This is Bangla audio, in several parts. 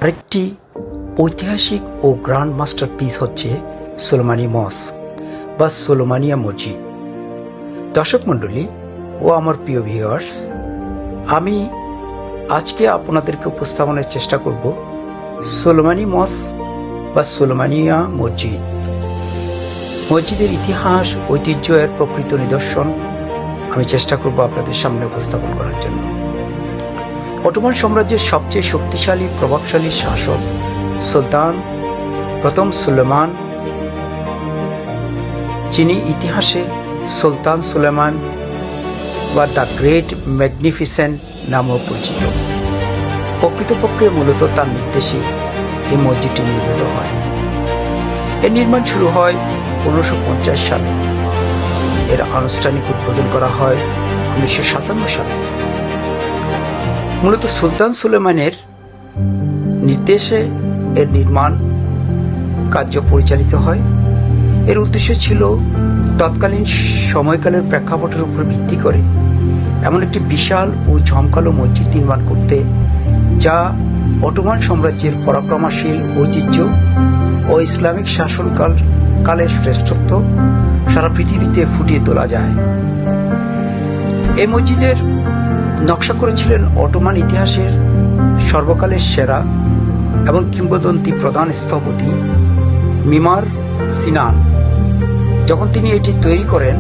আরেকটি ঐতিহাসিক ও গ্র্যান্ড মাস্টারপিস হচ্ছে সুলেমানি মস্ক বা সুলেমানিয়া মসজিদ। দর্শক মণ্ডলী ও আমার প্রিয় ভিউয়ার্স, আমি আজকে আপনাদেরকে উপস্থাপনের চেষ্টা করব সুলেমানি মস্ক বা সুলেমানিয়া মসজিদ। মসজিদের ইতিহাস, ঐতিহ্য, এর প্রকৃত নিদর্শন আমি চেষ্টা করব আপনাদের সামনে উপস্থাপন করার জন্য। অটোমান সাম্রাজ্যের সবচেয়ে শক্তিশালী প্রভাবশালী শাসক সুলতান প্রথম সুলেমান, যিনি ইতিহাসে সুলতান সুলেমান বা দ্য গ্রেট ম্যাগনিফিসেন্ট নামেও পরিচিত। প্রকৃতপক্ষে মূলত তার নির্দেশে এই মসজিদটি নির্মিত হয়। এর নির্মাণ শুরু হয় 1550 সালে। এর আনুষ্ঠানিক উদ্বোধন করা হয় 1957 সালে। মূলত সুলতান সুলেমানের নির্দেশে এর নির্মাণ কার্য পরিচালিত হয়। এর উদ্দেশ্য ছিল তৎকালীন সময়কালের প্রেক্ষাপটের উপর ভিত্তি করে এমন একটি বিশাল ও ঝমকালো মসজিদ নির্মাণ করতে, যা অটোমান সাম্রাজ্যের পরাক্রমশীল ঐতিহ্য ও ইসলামিক শাসনকালের শ্রেষ্ঠত্ব সারা পৃথিবীতে ফুটিয়ে তোলা যায়। এই মসজিদের নকশা করেছিলেন অটোমান ইতিহাসের সর্বকালের সেরা এবং কিংবদন্তি প্রধান স্থপতি মিমার সিনান। যখন তিনি এটি তৈরি করেন,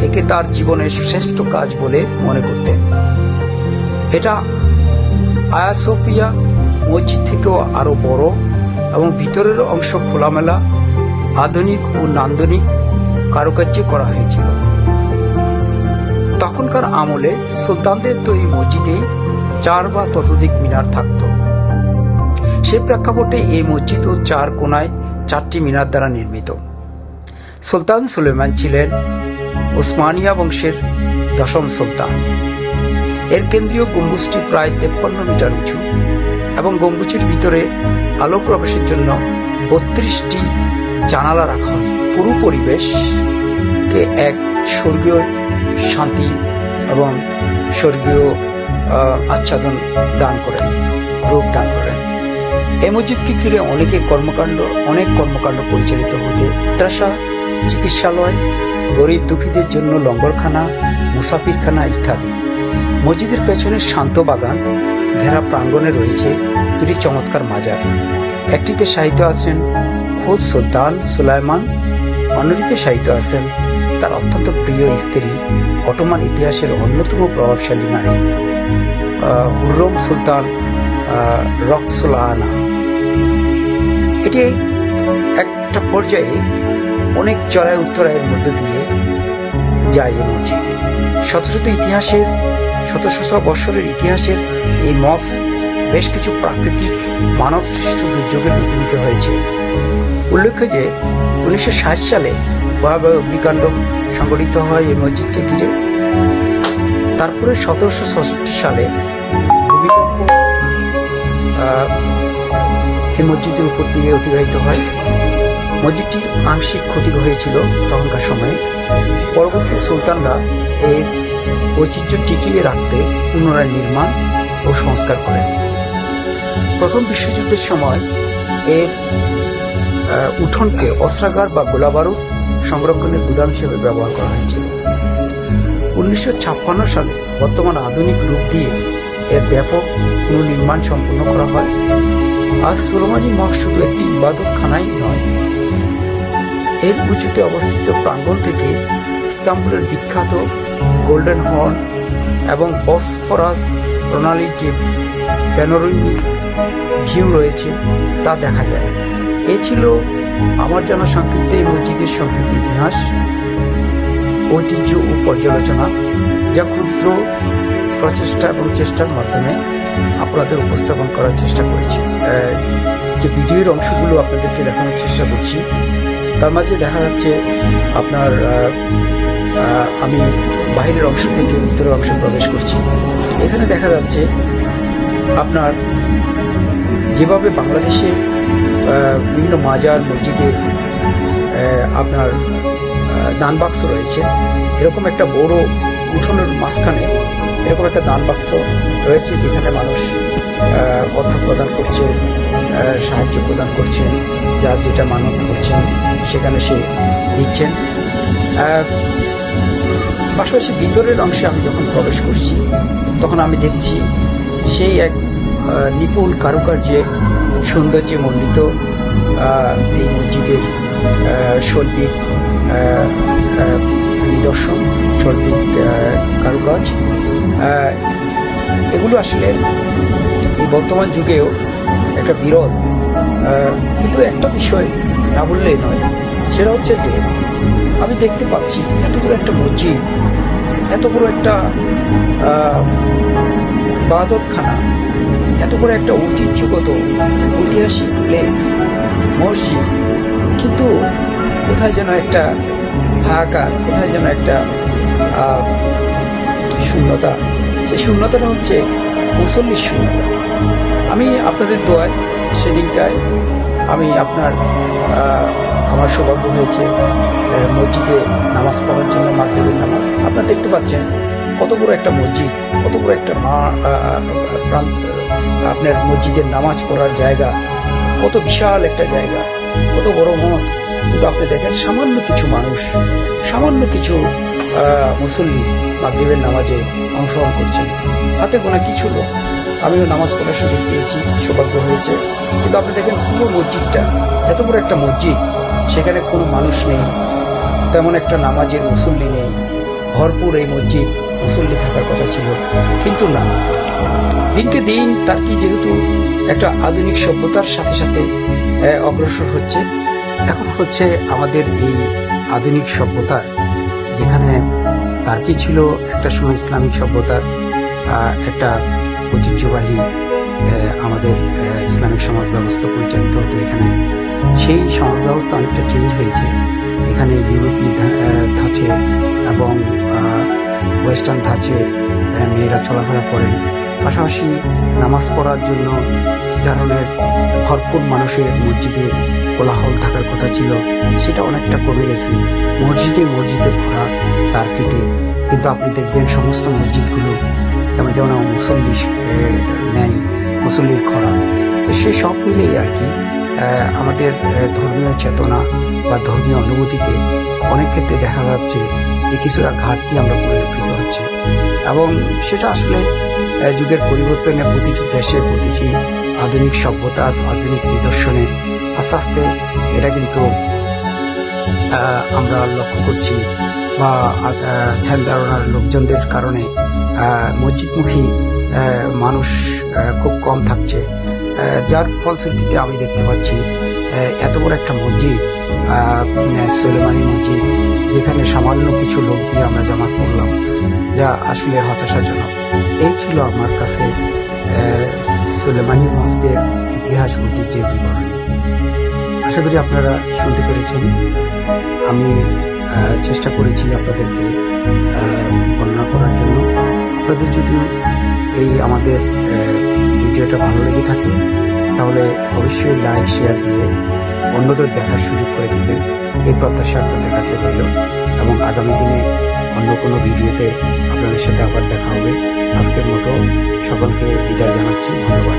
একে তার জীবনের শ্রেষ্ঠ কাজ বলে মনে করতেন। এটা আয়া সোফিয়া মসজিদ থেকেও আরো বড় এবং ভিতরের অংশ খোলামেলা, আধুনিক ও নান্দনিক কারুকার্যে করা হয়েছিল। তখনকার আমলে সুলতানদের তৈরি মসজিদে 4 বা ততোধিক মিনার থাকত। সেই প্রেক্ষাপটে এই মসজিদও 4 কোণায় 4টি মিনার দ্বারা নির্মিত। সুলতান সুলেমান ছিলেন উসমানিয়া বংশের 10ম সুলতান। এর কেন্দ্রীয় গম্বুজটি প্রায় 53 মিটার উঁচু এবং গম্বুজের ভিতরে আলো প্রবেশের জন্য 32টি জানালা রাখা হয়। পুরো পরিবেশকে এক স্বর্গীয় শান্তি এবং স্বর্গীয় আচ্ছাদন দান করেন, রূপ দান করেন। এই মসজিদকে ঘিরে অনেক কর্মকাণ্ড পরিচালিত হতে, মাদ্রাসা, চিকিৎসালয়, গরিব দুঃখীদের জন্য লঙ্গরখানা, মুসাফিরখানা ইত্যাদি। মসজিদের পেছনে শান্ত বাগান ঘেরা প্রাঙ্গণে রয়েছে 2টি চমৎকার মাজার। একটিতে শায়িত আছেন খোদ সুলতান সুলাইমান, অন্যটিতে শায়িত আছেন তার অত্যন্ত প্রিয় স্ত্রী, অটোমান ইতিহাসের অন্যতম প্রভাবশালী নারী হুররম সুলতান রক্সোলানা। এটি একটা পর্যায়ে অনেক চড়াই উত্তরায়ের মধ্য দিয়ে যায় এই মসজিদ। শত শত বৎসরের ইতিহাসের এই মস্ক বেশ কিছু প্রাকৃতিক মানব সৃষ্ট দুর্যোগের মুখোমুখি হয়েছে। উল্লেখ্য যে 1960 সালে ভয়াবহ অগ্নিকাণ্ড সংঘটিত হয় এই মসজিদকে ঘিরে। তারপরে 1766 সালে ভূমিকম্প এই মসজিদের উপর দিয়ে অতিবাহিত হয়। মসজিদটির আংশিক ক্ষতি হয়েছিল তখনকার সময়ে। পরবর্তী সুলতানরা এর ঐতিহ্য টিকিয়ে রাখতে পুনরায় নির্মাণ ও সংস্কার করেন। প্রথম বিশ্বযুদ্ধের সময় এর উঠোনকে অস্ত্রাগার বা গোলাবারুদ সংরক্ষণের গুদাম হিসেবে ব্যবহার করা হয়েছিল। 1956 সালে বর্তমান আধুনিক রূপ দিয়ে এর ব্যাপক পুনর্নির্মাণ সম্পন্ন করা হয়। আজ সুলেমানি মস্ক শুধু একটি ইবাদতখানাই নয়, এর উঁচুতে অবস্থিত প্রাঙ্গণ থেকে ইস্তাম্বুলের বিখ্যাত গোল্ডেন হর্ন এবং বসফরাস প্রণালীর যে প্যানোরামিক ভিউ রয়েছে তা দেখা যায়। এ ছিল আমার জানা সংক্ষিপ্ত এই মসজিদের সংক্ষিপ্ত ইতিহাস, ঐতিহ্য ও পর্যালোচনা, যা ক্ষুদ্র প্রচেষ্টা এবং চেষ্টার মাধ্যমে আপনাদের উপস্থাপন করার চেষ্টা করেছি। যে ভিডিওর অংশগুলো আপনাদেরকে দেখানোর চেষ্টা করছি, তার মাঝে দেখা যাচ্ছে আপনার আমি বাইরের অংশ থেকে ভিতরের অংশে প্রবেশ করছি। এখানে দেখা যাচ্ছে আপনার যেভাবে বাংলাদেশে বিভিন্ন মাজার মসজিদে আপনার দান বাক্স রয়েছে, এরকম একটা বড় উঠোনের মাঝখানে এরকম একটা দান বাক্স রয়েছে, যেখানে মানুষ অর্থ প্রদান করছে, সাহায্য প্রদান করছেন, যার যেটা মানত করছেন সেখানে সে দিচ্ছেন। পাশাপাশি ভিতরের অংশে আমি যখন প্রবেশ করছি তখন আমি দেখছি সেই এক নিপুণ কারুকার্যে সৌন্দর্যে মণ্ডিত এই মসজিদের শৈল্পিক নিদর্শন, শৈল্পিক কারুকাজ, এগুলো আসলে এই বর্তমান যুগেও একটা বিরল। কিন্তু একটা বিষয় না বললেই নয়, সেটা হচ্ছে যে আমি দেখতে পাচ্ছি এত বড় একটা মসজিদ, এত বড় একটা ইবাদতখানা, এত বড় একটা ঐতিহ্যগত ঐতিহাসিক প্লেস মসজিদ, কিন্তু কোথায় যেন একটা হাহাকার, কোথায় যেন একটা শূন্যতা। সেই শূন্যতাটা হচ্ছে মুসল্লির শূন্যতা। আমি আপনাদের দোয়ায় সেদিনটায় আমি আমার সৌভাগ্য হয়েছে মসজিদে নামাজ পড়ার জন্য, মাগরিবের নামাজ। আপনারা দেখতে পাচ্ছেন কত বড় একটা মসজিদ, কত বড় একটা আপনার মসজিদের নামাজ পড়ার জায়গা, কত বিশাল একটা জায়গা, কত বড় মস্ক। কিন্তু আপনি দেখেন সামান্য কিছু মানুষ, সামান্য কিছু মুসল্লি মাগরিবের নামাজে অংশগ্রহণ করছেন, হাতে গোনা কিছু লোক। আমিও নামাজ পড়ার সুযোগ পেয়েছি, সৌভাগ্য হয়েছে। কিন্তু আপনি দেখেন পুরো মসজিদটা, এত বড় একটা মসজিদ, সেখানে কোনো মানুষ নেই, তেমন একটা নামাজের মুসল্লি নেই। ভরপুর এই মসজিদ, মুসল্লি থাকার কথা ছিল, কিন্তু না। দিনকে দিন তার কি যেহেতু একটা আধুনিক সভ্যতার সাথে সাথে অগ্রসর হচ্ছে, এখন হচ্ছে আমাদের এই আধুনিক সভ্যতার, যেখানে তার কি ছিল একটা সময় ইসলামিক সভ্যতার একটা ঐতিহ্যবাহী আমাদের ইসলামিক সমাজ ব্যবস্থা পরিচালিত হতো এখানে, সেই সমাজ ব্যবস্থা অনেকটা চেঞ্জ হয়েছে। এখানে ইউরোপীয় ধাঁচে এবং ওয়েস্টার্ন ধাঁচে মেয়েরা চলাফেরা করেন। পাশাপাশি নামাজ পড়ার জন্য যে ধরনের ভরপুর মানুষের মসজিদে কোলাহল থাকার কথা ছিল, সেটা অনেকটা কমে গেছে। মসজিদে ভরা তার কেটে, কিন্তু আপনি দেখবেন সমস্ত মসজিদগুলো যেমন যেমন মুসল্লি নেই, মুসল্লির খরা। তো সেই সব মিলেই আর কি আমাদের ধর্মীয় চেতনা বা ধর্মীয় অনুভূতিতে অনেক ক্ষেত্রে দেখা যাচ্ছে যে কিছুটা ঘাটতি আমরা পরিলক্ষিত হচ্ছে। এবং সেটা আসলে যুগের পরিবর্তনে প্রতিটি দেশে, প্রতিটি আধুনিক সভ্যতার আধুনিক নিদর্শনে আস্তে আস্তে এটা কিন্তু আমরা লক্ষ্য করছি, বা ধ্যান ধারণার লোকজনদের কারণে মসজিদমুখী মানুষ খুব কম থাকছে, যার ফলশ্রুতিতে আমি দেখতে পাচ্ছি এত বড় একটা মসজিদ, সুলেমানি মসজিদ, যেখানে সামান্য কিছু লোক দিয়ে আমরা জামাত পড়লাম, যা আসলে হতাশাজনক। এই ছিল আমার কাছে সুলেমানি মসজিদের ইতিহাস, ঐতিহ্যের বিবরণী। আশা করি আপনারা শুনতে পেরেছেন। আমি চেষ্টা করেছি আপনাদেরকে বর্ণনা করার জন্য। আপনাদের যদি এই আমাদের ভিডিওটা ভালো লেগে থাকে তাহলে অবশ্যই লাইক, শেয়ার দিয়ে অন্যদের দেখার সুযোগ করে দিবেন, এই প্রত্যাশা আপনাদের কাছে রইল। এবং আগামী দিনে অন্য কোনো ভিডিওতে আপনাদের সাথে আবার দেখা হবে। আজকের মতো সকলকে বিদায় জানাচ্ছি। ধন্যবাদ।